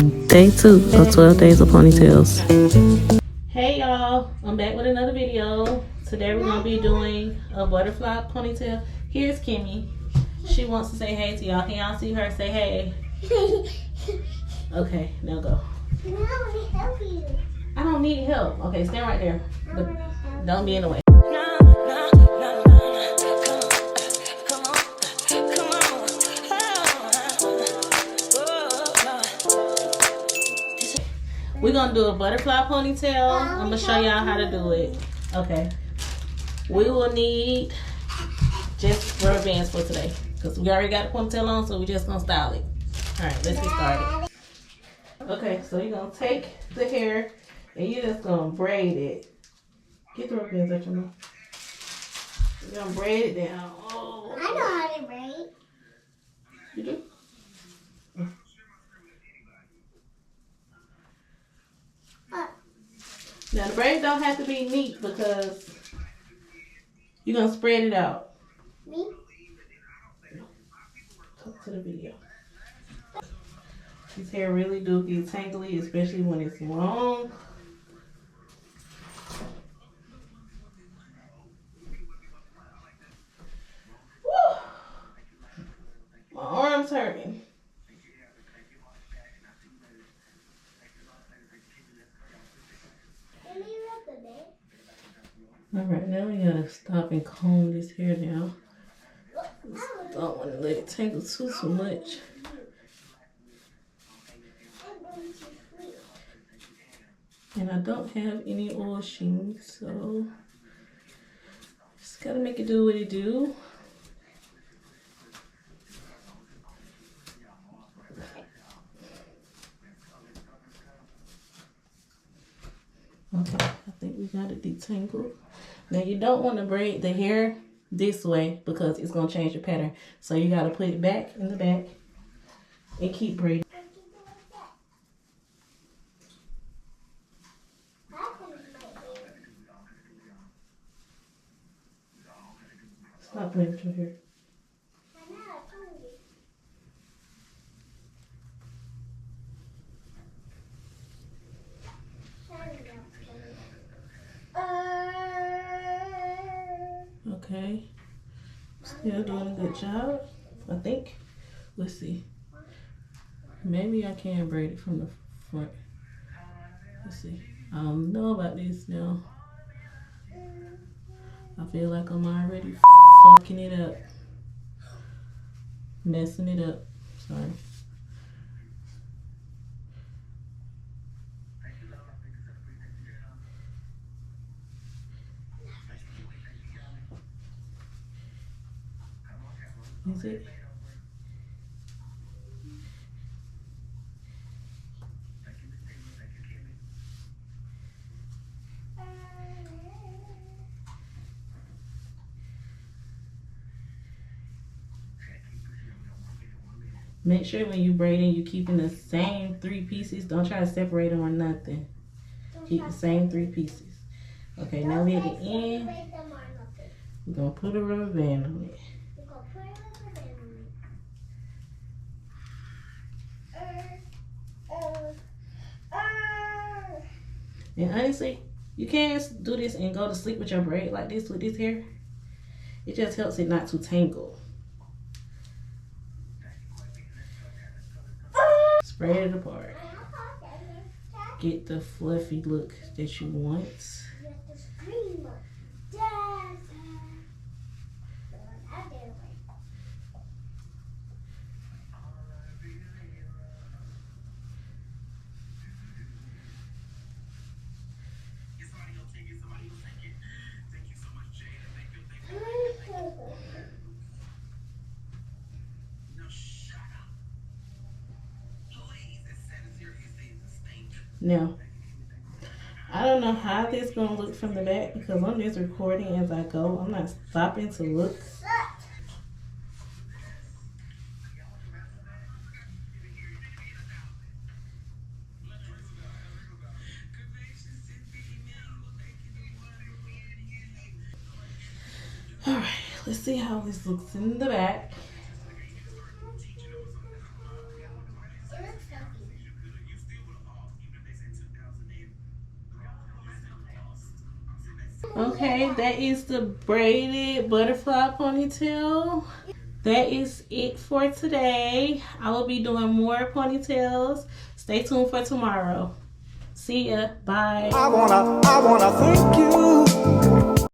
Day 2 of 12 Days of Ponytails. Hey y'all, I'm back with another video. Today we're going to be doing a butterfly ponytail. Here's Kimmy. She wants to say hey to y'all. Can y'all see her? Say hey. Okay, now go. I want to help you. I don't need help. Okay, stand right there. But don't be in the way. We're gonna do a butterfly ponytail. I'm gonna show y'all how to do it. Okay. We will need just rubber bands for today because we already got the ponytail on, so we're just gonna style it. All right, let's get started. Okay, so you're gonna take the hair and you're just gonna braid it. Get the rubber bands out your mouth. You're gonna braid it down. Oh. I know how to braid. You do? Now the braids don't have to be neat because you're gonna spread it out. Me? Talk to the video. His hair really do get tangly, especially when it's long. Woo! My arm's hurting. Alright, now we gotta stop and comb this hair down. Don't want to let it tangle too much. And I don't have any oil sheens, so just gotta make it do what it do. Okay, I think we got it detangled. Now you don't want to braid the hair this way because it's going to change the pattern. So you got to put it back in the back and keep braiding. Stop playing with your hair. Okay, still doing a good job, I think. Let's see. Maybe I can braid it from the front. Let's see. I don't know about this now. I feel like I'm already fucking it up. Messing it up. Sorry. Is it? Make sure when you braiding, you keeping the same 3 pieces. Don't try to separate them or nothing. Keep the same 3 pieces. Okay, now we're at the end. We're gonna put a rubber band on it. And honestly, you can't do this and go to sleep with your braid like this with this hair. It just helps it not to tangle. Spread it apart. Get the fluffy look that you want. Now, I don't know how this is going to look from the back because I'm just recording as I go. I'm not stopping to look. Alright, let's see how this looks in the back. Okay, that is the braided butterfly ponytail. That is it for today. I will be doing more ponytails. Stay tuned for tomorrow. See ya. Bye. I wanna thank you